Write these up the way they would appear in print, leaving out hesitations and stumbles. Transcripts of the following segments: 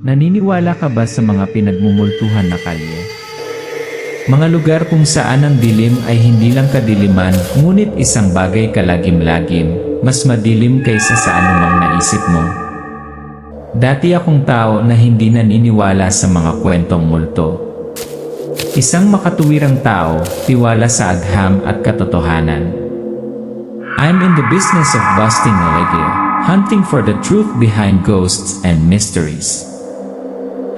Naniniwala ka ba sa mga pinagmumultuhan na kalye? Mga lugar kung saan ang dilim ay hindi lang kadiliman, ngunit isang bagay kalagim-lagim, mas madilim kaysa sa anumang naisip mo. Dati akong tao na hindi naniniwala sa mga kwentong multo. Isang makatuwirang tao, tiwala sa agham at katotohanan. I'm in the business of busting Elegea, hunting for the truth behind ghosts and mysteries.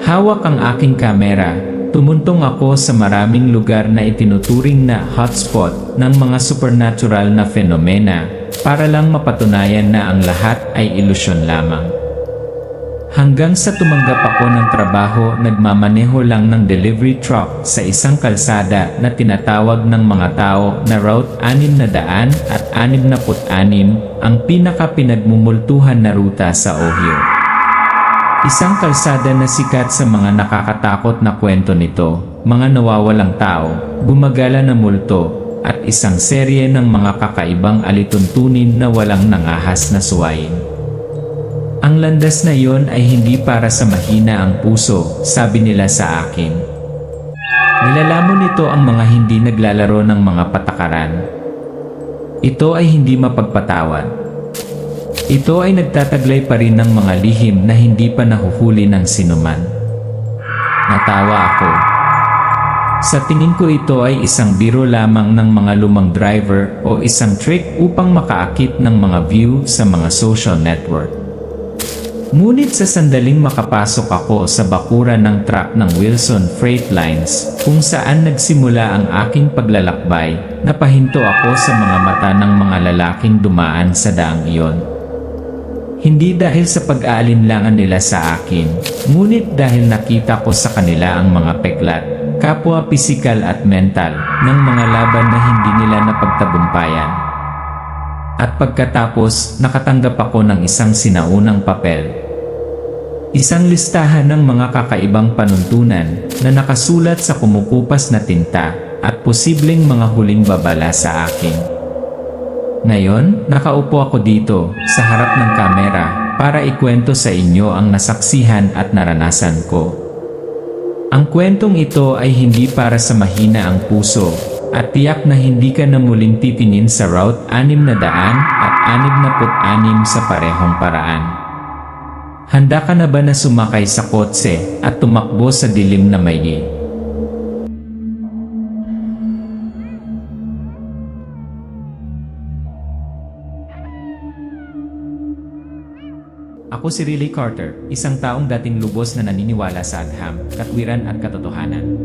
Hawak ang aking kamera, tumuntong ako sa maraming lugar na itinuturing na hotspot ng mga supernatural na fenomena para lang mapatunayan na ang lahat ay ilusyon lamang. Hanggang sa tumanggap ako ng trabaho, nagmamaneho lang ng delivery truck sa isang kalsada na tinatawag ng mga tao na Route 666, ang pinaka-pinagmumultuhan na ruta sa Ohio. Isang kalsada na sikat sa mga nakakatakot na kwento nito, mga nawawalang tao, gumagala na multo, at isang serye ng mga kakaibang alituntunin na walang nangahas na suwayin. Ang landas na yon ay hindi para sa mahina ang puso, sabi nila sa akin. Nilalamon nito ang mga hindi naglalaro ng mga patakaran. Ito ay hindi mapagpatawad. Ito ay nagtataglay pa rin ng mga lihim na hindi pa nahuhuli ng sinuman. Natawa ako. Sa tingin ko ito ay isang biro lamang ng mga lumang driver o isang trick upang makaakit ng mga view sa mga social network. Ngunit sa sandaling makapasok ako sa bakuran ng truck ng Wilson Freight Lines, kung saan nagsimula ang aking paglalakbay, napahinto ako sa mga mata ng mga lalaking dumaan sa daang iyon. Hindi dahil sa pag-aalinlangan nila sa akin, ngunit dahil nakita ko sa kanila ang mga peklat, kapwa pisikal at mental, ng mga laban na hindi nila napagtagumpayan. At pagkatapos, nakatanggap ako ng isang sinaunang papel. Isang listahan ng mga kakaibang panuntunan na nakasulat sa kumukupas na tinta at posibleng mga huling babala sa akin. Ngayon, nakaupo ako dito sa harap ng kamera para ikwento sa inyo ang nasaksihan at naranasan ko. Ang kwentong ito ay hindi para sa mahina ang puso, at tiyak na hindi ka na muling titingin sa Route 666 sa parehong paraan. Handa ka na ba na sumakay sa kotse at tumakbo sa dilim na maigi? Ako si Riley Carter, isang taong dating lubos na naniniwala sa agham, katwiran at katotohanan.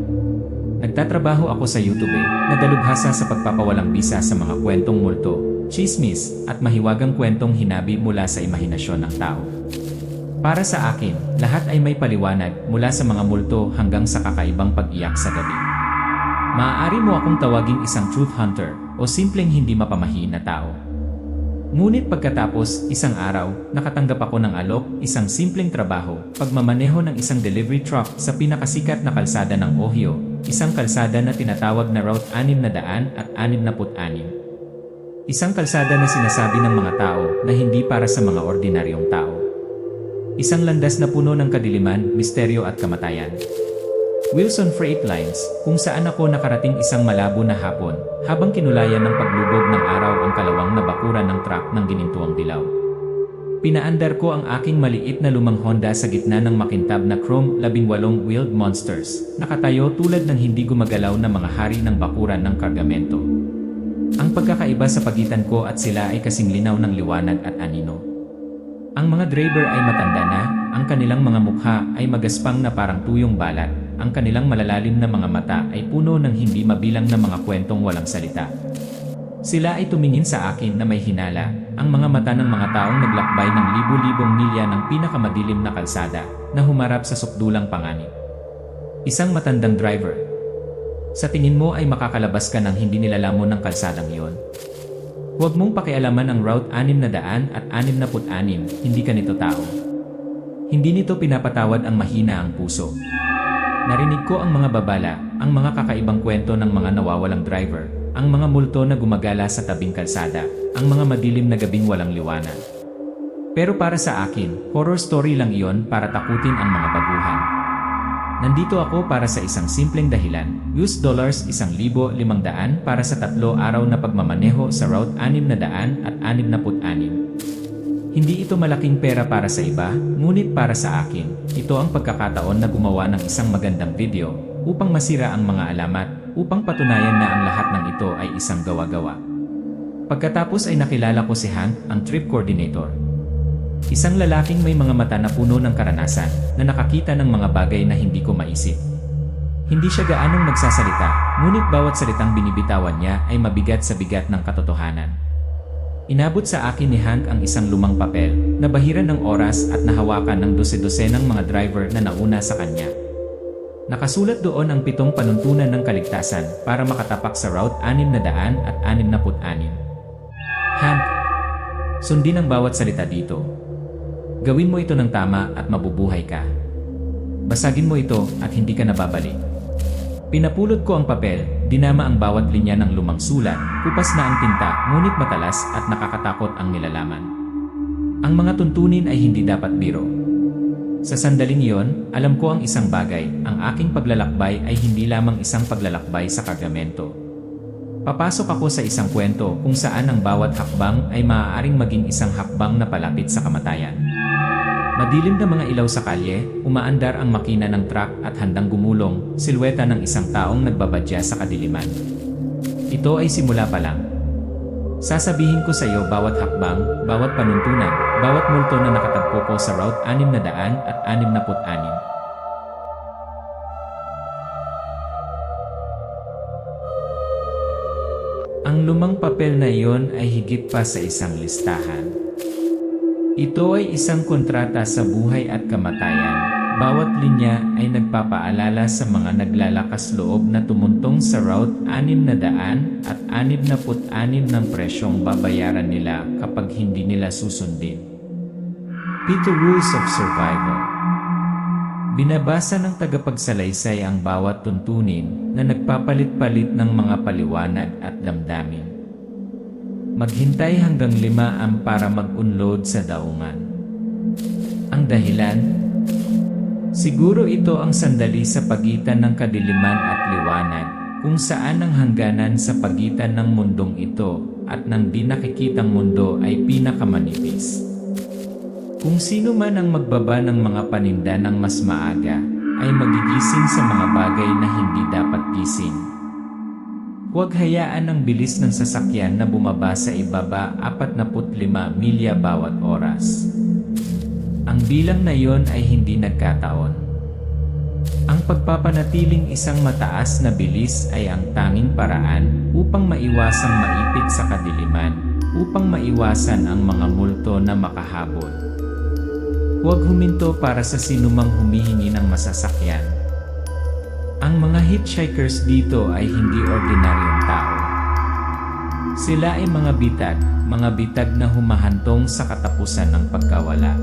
Nagtatrabaho ako sa YouTube na dalubhasa sa pagpapawalang bisa sa mga kwentong multo, chismis, at mahiwagang kwentong hinabi mula sa imahinasyon ng tao. Para sa akin, lahat ay may paliwanag mula sa mga multo hanggang sa kakaibang pag-iyak sa gabi. Maaari mo akong tawaging isang truth hunter o simpleng hindi mapamahiin na tao. Ngunit pagkatapos, isang araw, nakatanggap ako ng alok, isang simpleng trabaho, pagmamaneho ng isang delivery truck sa pinakasikat na kalsada ng Ohio, isang kalsada na tinatawag na Route 666. Isang kalsada na sinasabi ng mga tao na hindi para sa mga ordinaryong tao. Isang landas na puno ng kadiliman, misteryo at kamatayan. Wilson Freight Lines, kung saan ako nakarating isang malabo na hapon, habang kinulayan ng paglubog ng araw ang kalawang na bakuran ng truck ng ginintuang dilaw. Pinaandar ko ang aking maliit na lumang Honda sa gitna ng makintab na Chrome 18 wheeled monsters, nakatayo tulad ng hindi gumagalaw na mga hari ng bakuran ng kargamento. Ang pagkakaiba sa pagitan ko at sila ay kasing linaw ng liwanag at anino. Ang mga driver ay matanda na, ang kanilang mga mukha ay magaspang na parang tuyong balat, ang kanilang malalalim na mga mata ay puno ng hindi mabilang na mga kwentong walang salita. Sila ay tumingin sa akin na may hinala, ang mga mata ng mga taong naglakbay ng libu-libong milya ng pinakamadilim na kalsada na humarap sa sukdulang panganib. Isang matandang driver. Sa tingin mo ay makakalabas ka ng hindi nilalamon ng kalsadang iyon. Huwag mong pakialaman ang Route 666, hindi ka nito tao. Hindi nito pinapatawad ang mahina ang puso. Narinig ko ang mga babala, ang mga kakaibang kwento ng mga nawawalang driver, ang mga multo na gumagala sa tabing kalsada, ang mga madilim na gabing walang liwanag. Pero para sa akin, horror story lang iyon para takutin ang mga baguhan. Nandito ako para sa isang simpleng dahilan, US dollars 1,500 para sa 3 araw na pagmamaneho sa Route 666. Hindi ito malaking pera para sa iba, ngunit para sa akin, ito ang pagkakataon na gumawa ng isang magandang video, upang masira ang mga alamat, upang patunayan na ang lahat ng ito ay isang gawa-gawa. Pagkatapos ay nakilala ko si Hank, ang trip coordinator. Isang lalaking may mga mata na puno ng karanasan, na nakakita ng mga bagay na hindi ko maisip. Hindi siya gaanong nagsasalita, ngunit bawat salitang binibitawan niya ay mabigat sa bigat ng katotohanan. Inabot sa akin ni Hank ang isang lumang papel, na bahiran ng oras at nahawakan ng dose-dosenang mga driver na nauna sa kanya. Nakasulat doon ang 7 panuntunan ng kaligtasan para makatapak sa Route 666. Hank, sundin ang bawat salita dito. Gawin mo ito ng tama at mabubuhay ka. Basagin mo ito at hindi ka nababalik. Pinapulot ko ang papel, dinama ang bawat linya ng lumang sulat, kupas na ang tinta, ngunit matalas at nakakatakot ang nilalaman. Ang mga tuntunin ay hindi dapat biro. Sa sandaling iyon, alam ko ang isang bagay, ang aking paglalakbay ay hindi lamang isang paglalakbay sa kargamento. Papasok ako sa isang kwento kung saan ang bawat hakbang ay maaaring maging isang hakbang na palapit sa kamatayan. Madilim na mga ilaw sa kalye, umaandar ang makina ng truck at handang gumulong, silweta ng isang taong nagbabadya sa kadiliman. Ito ay simula pa lang. Sasabihin ko sa iyo bawat hakbang, bawat panuntunan, bawat multo na nakatagpo ko sa Route 666. Ang lumang papel na iyon ay higit pa sa isang listahan. Ito ay isang kontrata sa buhay at kamatayan. Bawat linya ay nagpapaalala sa mga naglalakas loob na tumuntong sa Route 666 ng presyong babayaran nila kapag hindi nila susundin. 7 Rules of Survival. Binabasa ng tagapagsalaysay ang bawat tuntunin na nagpapalit-palit ng mga paliwanag at damdamin. Maghintay hanggang 5 para mag-unload sa daungan. Ang dahilan? Siguro ito ang sandali sa pagitan ng kadiliman at liwanag, kung saan ang hangganan sa pagitan ng mundong ito at ng di nakikitang mundo ay pinakamanipis. Kung sino man ang magbaba ng mga paninda ng mas maaga, ay magigising sa mga bagay na hindi dapat gising. Huwag hayaan ang bilis ng sasakyan na bumaba sa ibaba 45 milya bawat oras. Ang bilang na iyon ay hindi nagkataon. Ang pagpapanatiling isang mataas na bilis ay ang tanging paraan upang maiwasang maipit sa kadiliman, upang maiwasan ang mga multo na makahabol. Huwag huminto para sa sinumang humihingi ng masasakyan. Ang mga hitchhikers dito ay hindi ordinaryong tao. Sila ay mga bitag na humahantong sa katapusan ng pagkawala.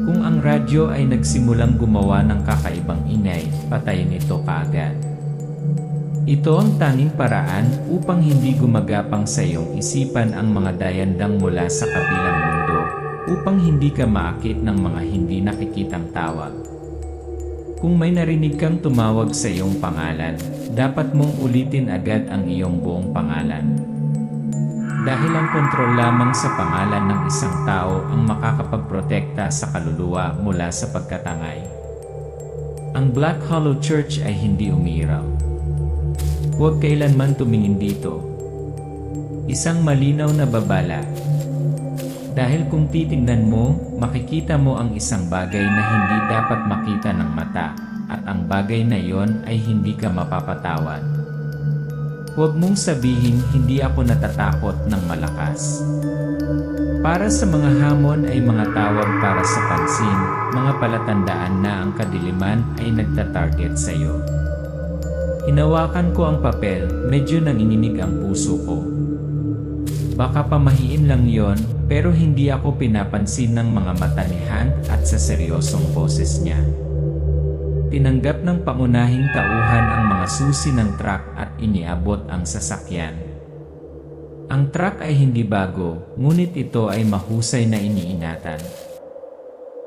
Kung ang radyo ay nagsimulang gumawa ng kakaibang ingay, patayin ito kaagad. Ito ang tanging paraan upang hindi gumagapang sa iyong isipan ang mga dayandang mula sa kabilang mundo, upang hindi ka maakit ng mga hindi nakikitang tawag. Kung may narinig kang tumawag sa iyong pangalan, dapat mong ulitin agad ang iyong buong pangalan. Dahil ang kontrol lamang sa pangalan ng isang tao ang makakapagprotekta sa kaluluwa mula sa pagkatangay. Ang Black Hollow Church ay hindi umiiraw. Huwag kailanman tumingin dito. Isang malinaw na babala. Dahil kung titingnan mo, makikita mo ang isang bagay na hindi dapat makita ng mata, at ang bagay na iyon ay hindi ka mapapatawad. Huwag mong sabihin hindi ako natatakot ng malakas. Para sa mga hamon ay mga tawag para sa pansin, mga palatandaan na ang kadiliman ay nagtatarget sa iyo. Hinawakan ko ang papel, medyo nanginginig ang puso ko. Baka pamahiin lang yon, pero hindi ako pinapansin ng mga mata ni Hank at sa seryosong boses niya. Tinanggap ng pangunahing tauhan ang mga susi ng truck at iniabot ang sasakyan. Ang truck ay hindi bago, ngunit ito ay mahusay na iniingatan.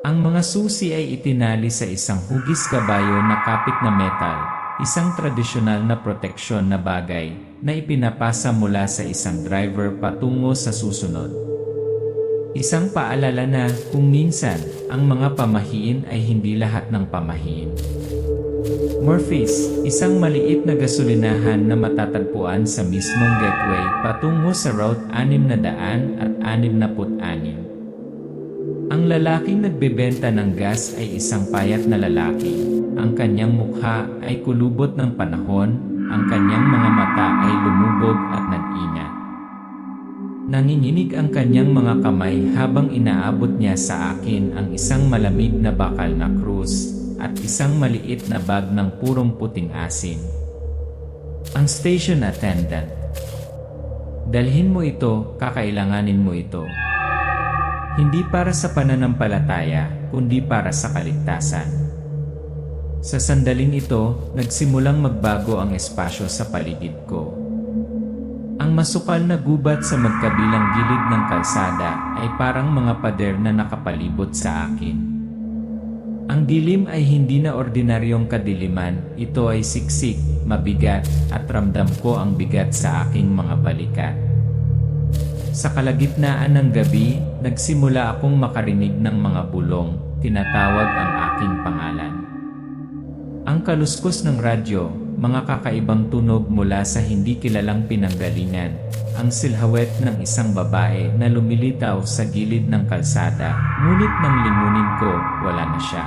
Ang mga susi ay itinali sa isang hugis kabayo na kapit na metal, isang tradisyonal na proteksyon na bagay na ipinapasa mula sa isang driver patungo sa susunod. Isang paalala na kung minsan, ang mga pamahiin ay hindi lahat ng pamahiin. Murphy's, isang maliit na gasolinahan na matatagpuan sa mismong gateway patungo sa Route 666. Ang lalaking nagbebenta ng gas ay isang payat na lalaki. Ang kanyang mukha ay kulubot ng panahon, ang kanyang mga mata ay lumubog at nag-ingat. Nanginginig ang kanyang mga kamay habang inaabot niya sa akin ang isang malamig na bakal na krus at isang maliit na bag ng purong puting asin. Ang station attendant. Dalhin mo ito, kakailanganin mo ito. Hindi para sa pananampalataya, kundi para sa kaligtasan. Sa sandaling ito, nagsimulang magbago ang espasyo sa paligid ko. Ang masukal na gubat sa magkabilang gilid ng kalsada ay parang mga pader na nakapalibot sa akin. Ang dilim ay hindi na ordinaryong kadiliman, ito ay siksik, mabigat, at ramdam ko ang bigat sa aking mga balikat. Sa kalagitnaan ng gabi, nagsimula akong makarinig ng mga bulong, tinatawag ang aking pangalan. Ang kaluskos ng radyo, mga kakaibang tunog mula sa hindi kilalang pinanggalingan, ang silhawet ng isang babae na lumilitaw sa gilid ng kalsada, ngunit nang lingunin ko, wala na siya.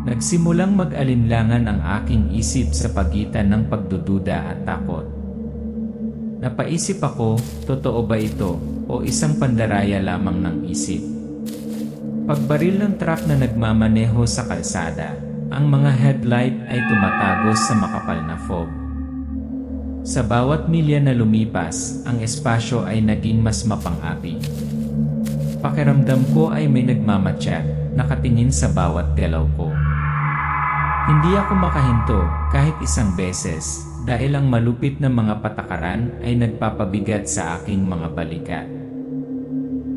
Nagsimulang mag-alinlangan ang aking isip sa pagitan ng pagdududa at takot. Napaisip ako, totoo ba ito, o isang pandaraya lamang ng isip? Pagbaril ng truck na nagmamaneho sa kalsada, ang mga headlight ay tumatagos sa makapal na fog. Sa bawat milya na lumipas, ang espasyo ay naging mas mapang-api. Pakiramdam ko ay may nagmamatsyag, nakatingin sa bawat galaw ko. Hindi ako makahinto kahit isang beses dahil ang malupit na mga patakaran ay nagpapabigat sa aking mga balikat.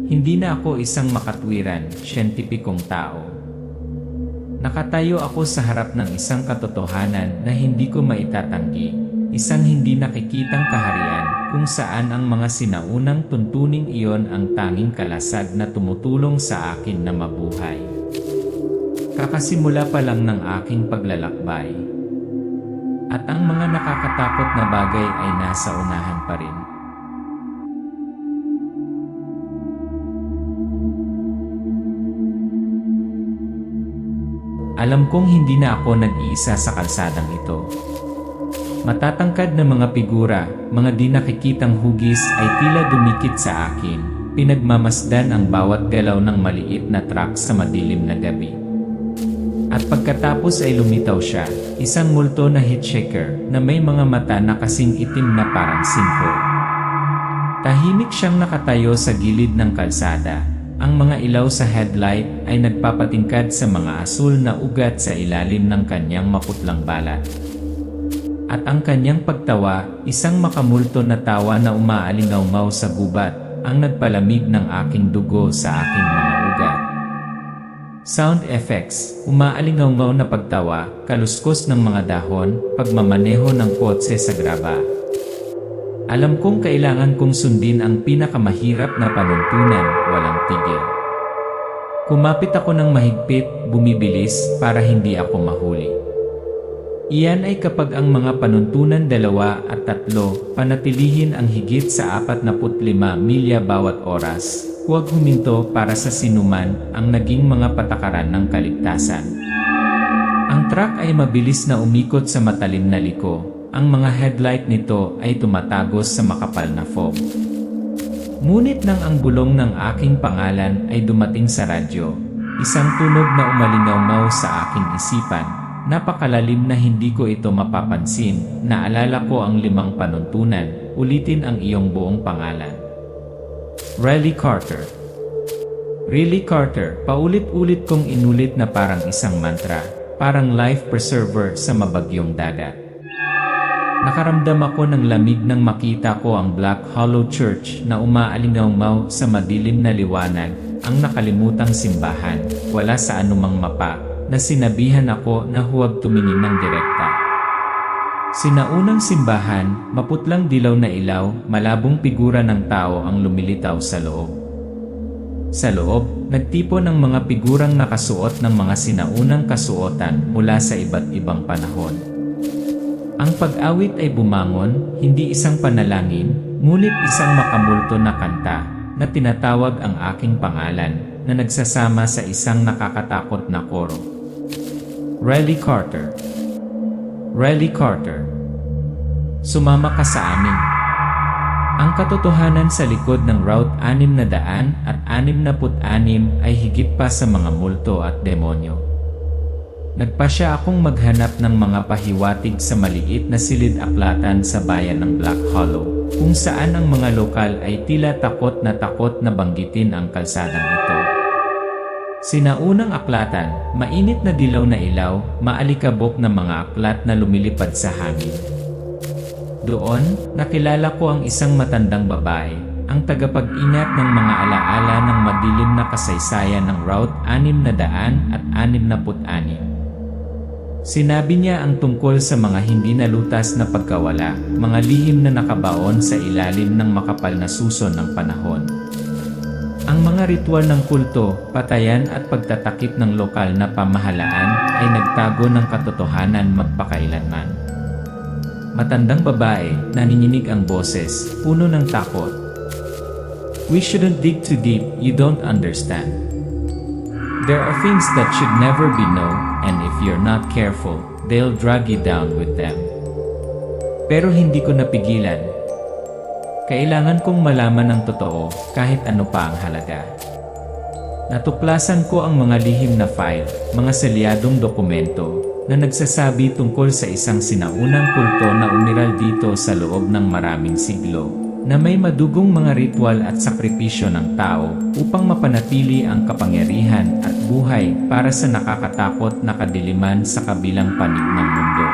Hindi na ako isang makatwiran, siyentipikong tao. Nakatayo ako sa harap ng isang katotohanan na hindi ko maitatanggi, isang hindi nakikitang kaharian kung saan ang mga sinaunang tuntuning iyon ang tanging kalasag na tumutulong sa akin na mabuhay. Kakasimula pa lang ng aking paglalakbay. At ang mga nakakatakot na bagay ay nasa unahan pa rin. Alam kong hindi na ako nag-iisa sa kalsadang ito. Matatangkad na mga figura, mga di nakikitang hugis ay tila dumikit sa akin, pinagmamasdan ang bawat galaw ng maliit na truck sa madilim na gabi. At pagkatapos ay lumitaw siya, isang multo na hitchhiker na may mga mata na kasing itim na parang singko. Tahimik siyang nakatayo sa gilid ng kalsada. Ang mga ilaw sa headlight ay nagpapatingkad sa mga asul na ugat sa ilalim ng kanyang maputlang balat. At ang kanyang pagtawa, isang makamulto na tawa na umaalingaw sa gubat, ang nagpalamig ng aking dugo sa aking mga ugat. Sound effects, umaalingaw na pagtawa, kaluskos ng mga dahon, pagmamaneho ng kotse sa graba. Alam kong kailangan kong sundin ang pinakamahirap na panuntunan, walang tigil. Kumapit ako ng mahigpit, bumibilis, para hindi ako mahuli. Iyan ay kapag ang mga panuntunan 2 at 3, panatilihin ang higit sa 45 milya bawat oras, huwag huminto para sa sinuman ang naging mga patakaran ng kaligtasan. Ang truck ay mabilis na umikot sa matalim na liko. Ang mga headlight nito ay tumatagos sa makapal na fog. Ngunit nang ang bulong ng aking pangalan ay dumating sa radyo, isang tunog na umalingaw sa aking isipan, napakalalim na hindi ko ito mapapansin. Naalala ko ang 5 panuntunan, ulitin ang iyong buong pangalan. Riley Carter. Riley Carter, paulit-ulit kong inulit na parang isang mantra, parang life preserver sa mabagyong dagat. Nakaramdam ako ng lamig nang makita ko ang Black Hollow Church na umaalingaw sa madilim na liwanag, ang nakalimutang simbahan, wala sa anumang mapa, na sinabihan ako na huwag tumingin ng direkta. Sinaunang simbahan, maputlang dilaw na ilaw, malabong figura ng tao ang lumilitaw sa loob. Sa loob, nagtipon ang mga figurang nakasuot ng mga sinaunang kasuotan mula sa iba't ibang panahon. Ang pag-awit ay bumangon, hindi isang panalangin, ngunit isang makamulto na kanta, na tinatawag ang aking pangalan, na nagsasama sa isang nakakatakot na koro. Riley Carter. Riley Carter. Sumama ka sa amin. Ang katotohanan sa likod ng Route 666 ay higit pa sa mga multo at demonyo. Nagpasya akong maghanap ng mga pahiwatig sa maliit na silid-aklatan sa bayan ng Black Hollow, kung saan ang mga lokal ay tila takot na banggitin ang kalsadang ito. Sinaunang aklatan, mainit na dilaw na ilaw, maalikabok na mga aklat na lumilipad sa hangin. Doon, nakilala ko ang isang matandang babae, ang tagapag-ingat ng mga alaala ng madilim na kasaysayan ng Route 666. Sinabi niya ang tungkol sa mga hindi nalutas na pagkawala, mga lihim na nakabaon sa ilalim ng makapal na suso ng panahon. Ang mga ritual ng kulto, patayan at pagtatakip ng lokal na pamahalaan ay nagtago ng katotohanan magpakailanman. Matandang babae, naninginig ang boses, puno ng takot. We shouldn't dig too deep, you don't understand. There are things that should never be known, and if you're not careful, they'll drag you down with them. Pero hindi ko napigilan. Kailangan kong malaman ang totoo, kahit ano pa ang halaga. Natuklasan ko ang mga lihim na file, mga selyadong dokumento, na nagsasabi tungkol sa isang sinaunang kulto na umiral dito sa loob ng maraming siglo, na may madugong mga ritual at sakripisyo ng tao upang mapanatili ang kapangyarihan at buhay para sa nakakatakot na kadiliman sa kabilang panig ng mundo.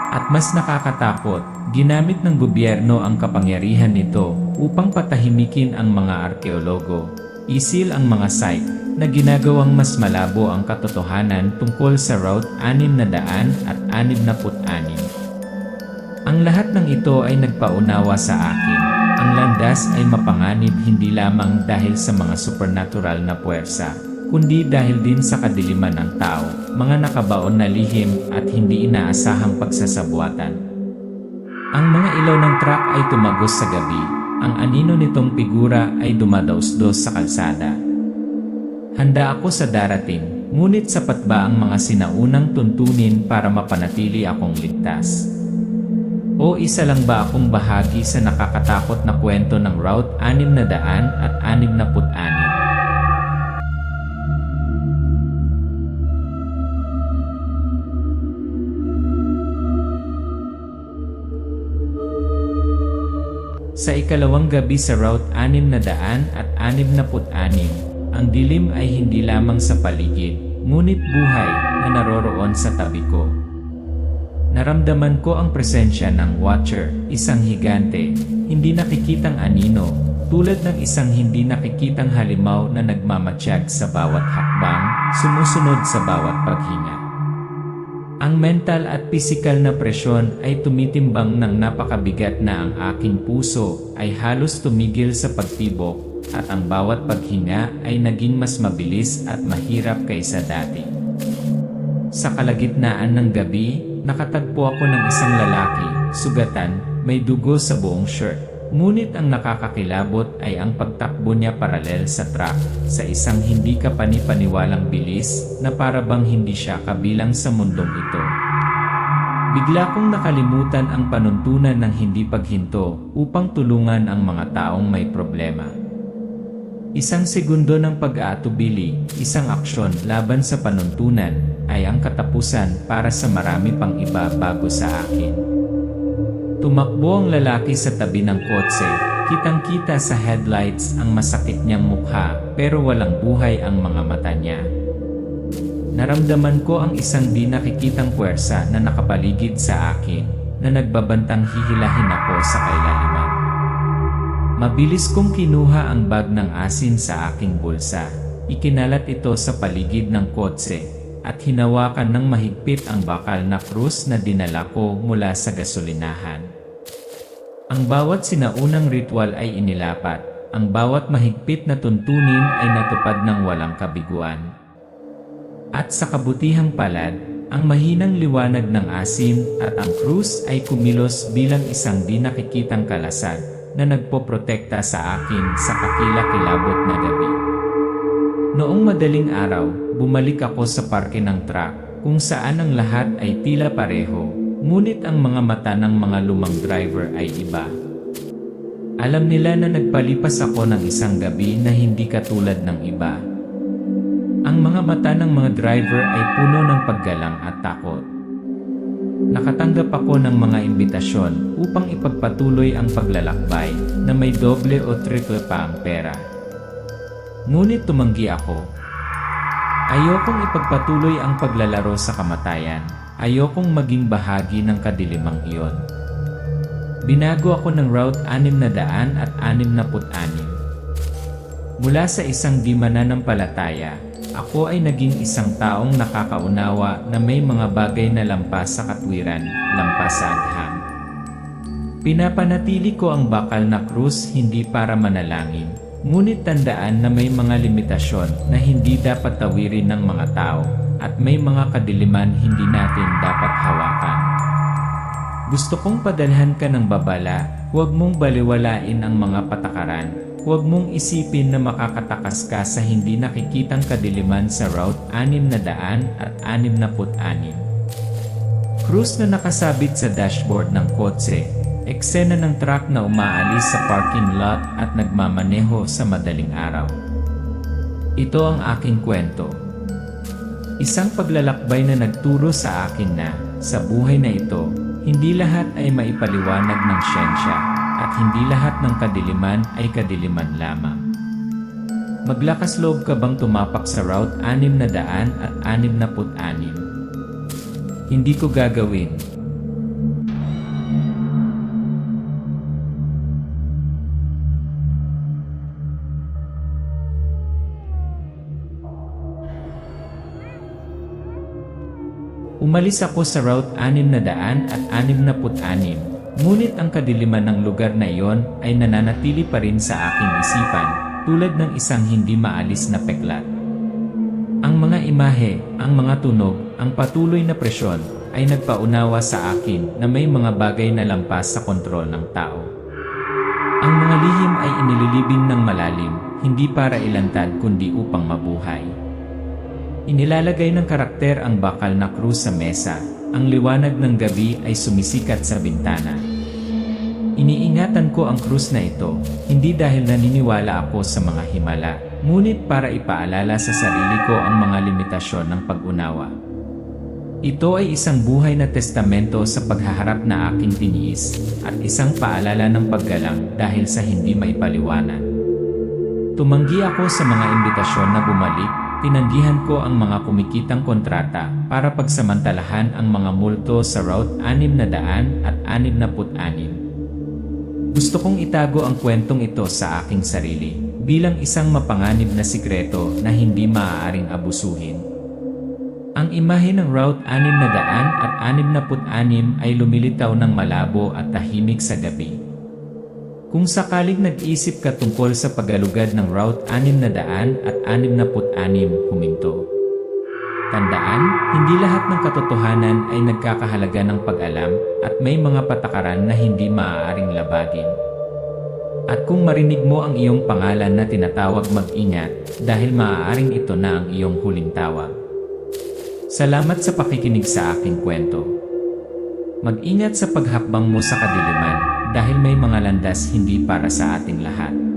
At mas nakakatakot, ginamit ng gobyerno ang kapangyarihan nito upang patahimikin ang mga arkeologo, isil ang mga site na ginagawang mas malabo ang katotohanan tungkol sa Route 666. Ang lahat ng ito ay nagpaunawa sa akin. Ang landas ay mapanganib hindi lamang dahil sa mga supernatural na puwersa, kundi dahil din sa kadiliman ng tao, mga nakabaon na lihim at hindi inaasahang pagsasabuatan. Ang mga ilaw ng truck ay tumagos sa gabi. Ang anino nitong figura ay dumadaos-dos sa kalsada. Handa ako sa darating, ngunit sapat ba ang mga sinaunang tuntunin para mapanatili akong ligtas? O isa lang ba akong bahagi sa nakakatakot na kwento ng Route 666? Sa ikalawang gabi sa Route 666, ang dilim ay hindi lamang sa paligid, ngunit buhay na naroroon sa tabi ko. Naramdaman ko ang presensya ng Watcher, isang higante, hindi nakikitang anino, tulad ng isang hindi nakikitang halimaw na nagmamatsyag sa bawat hakbang, sumusunod sa bawat paghinga. Ang mental at pisikal na presyon ay tumitimbang ng napakabigat na ang aking puso ay halos tumigil sa pagtibok at ang bawat paghinga ay naging mas mabilis at mahirap kaysa dati. Sa kalagitnaan ng gabi, nakatagpo ako ng isang lalaki, sugatan, may dugo sa buong shirt. Ngunit ang nakakakilabot ay ang pagtakbo niya paralel sa truck, sa isang hindi kapani-paniwalang bilis na para bang hindi siya kabilang sa mundong ito. Bigla kong nakalimutan ang panuntunan ng hindi paghinto upang tulungan ang mga taong may problema. Isang segundo ng pag-aatubili, isang aksyon laban sa panuntunan, ay ang katapusan para sa marami pang iba bago sa akin. Tumakbo ang lalaki sa tabi ng kotse, kitang-kita sa headlights ang masakit niyang mukha pero walang buhay ang mga mata niya. Naramdaman ko ang isang di nakikitang puwersa na nakapaligid sa akin, na nagbabantang hihilahin ako sa kailaliman. Mabilis kong kinuha ang bag ng asin sa aking bulsa. Ikinalat ito sa paligid ng kotse at hinawakan ng mahigpit ang bakal na krus na dinala ko mula sa gasolinahan. Ang bawat sinaunang ritual ay inilapat. Ang bawat mahigpit na tuntunin ay natupad ng walang kabiguan. At sa kabutihang palad, ang mahinang liwanag ng asin at ang krus ay kumilos bilang isang di nakikitang kalasag na nagpoprotekta sa akin sa kakilakilabot na gabi. Noong madaling araw, bumalik ako sa parke ng truck kung saan ang lahat ay tila pareho, ngunit ang mga mata ng mga lumang driver ay iba. Alam nila na nagpalipas ako ng isang gabi na hindi katulad ng iba. Ang mga mata ng mga driver ay puno ng paggalang at takot. Nakatanggap ako ng mga imbitasyon upang ipagpatuloy ang paglalakbay na may doble o triple pa ang pera. Ngunit tumanggi ako. Ayokong ipagpatuloy ang paglalaro sa kamatayan. Ayokong maging bahagi ng kadilimang iyon. Binago ako ng Route 666. Mula sa isang di mananampalataya, ako ay naging isang taong nakakaunawa na may mga bagay na lampas sa katwiran, lampas sa agham. Pinapanatili ko ang bakal na krus hindi para manalangin, ngunit tandaan na may mga limitasyon na hindi dapat tawirin ng mga tao at may mga kadiliman hindi natin dapat hawakan. Gusto kong padalhan ka ng babala, huwag mong baliwalain ang mga patakaran. Huwag mong isipin na makakatakas ka sa hindi nakikitang kadiliman sa Route 666. Krus na nakasabit sa dashboard ng kotse, eksena ng truck na umaalis sa parking lot at nagmamaneho sa madaling araw. Ito ang aking kwento. Isang paglalakbay na nagturo sa akin na, sa buhay na ito, hindi lahat ay maipaliwanag ng siyensya. At hindi lahat ng kadiliman ay kadiliman lamang. Maglakas loob ka bang tumapak sa Route 666? Hindi ko gagawin. Umalis ako sa Route 666. Ngunit ang kadiliman ng lugar na iyon ay nananatili pa rin sa aking isipan, tulad ng isang hindi maalis na peklat. Ang mga imahe, ang mga tunog, ang patuloy na presyon, ay nagpaunawa sa akin na may mga bagay na lampas sa kontrol ng tao. Ang mga lihim ay inililibing ng malalim, hindi para ilantad kundi upang mabuhay. Inilalagay ng karakter ang bakal na krus sa mesa. Ang liwanag ng gabi ay sumisikat sa bintana. Iniingatan ko ang krus na ito, hindi dahil naniniwala ako sa mga himala, ngunit para ipaalala sa sarili ko ang mga limitasyon ng pag-unawa. Ito ay isang buhay na testamento sa paghaharap na aking tiniis, at isang paalala ng paggalang dahil sa hindi maipaliwanag. Tumanggi ako sa mga imbitasyon na bumalik. Tinanggihan ko ang mga kumikitang kontrata para pagsamantalahan ang mga multo sa Route 666. Gusto kong itago ang kwentong ito sa aking sarili, bilang isang mapanganib na sikreto na hindi maaaring abusuhin. Ang imahe ng Route 666 ay lumilitaw ng malabo at tahimik sa gabi. Kung sakaling nag-isip ka tungkol sa pag-alugad ng Route 666, huminto. Tandaan, hindi lahat ng katotohanan ay nagkakahalaga ng pag-alam at may mga patakaran na hindi maaaring labagin. At kung marinig mo ang iyong pangalan na tinatawag, mag-ingat dahil maaaring ito na ang iyong huling tawag. Salamat sa pakikinig sa aking kwento. Mag-ingat sa paghakbang mo sa kadiliman dahil may mga landas hindi para sa ating lahat.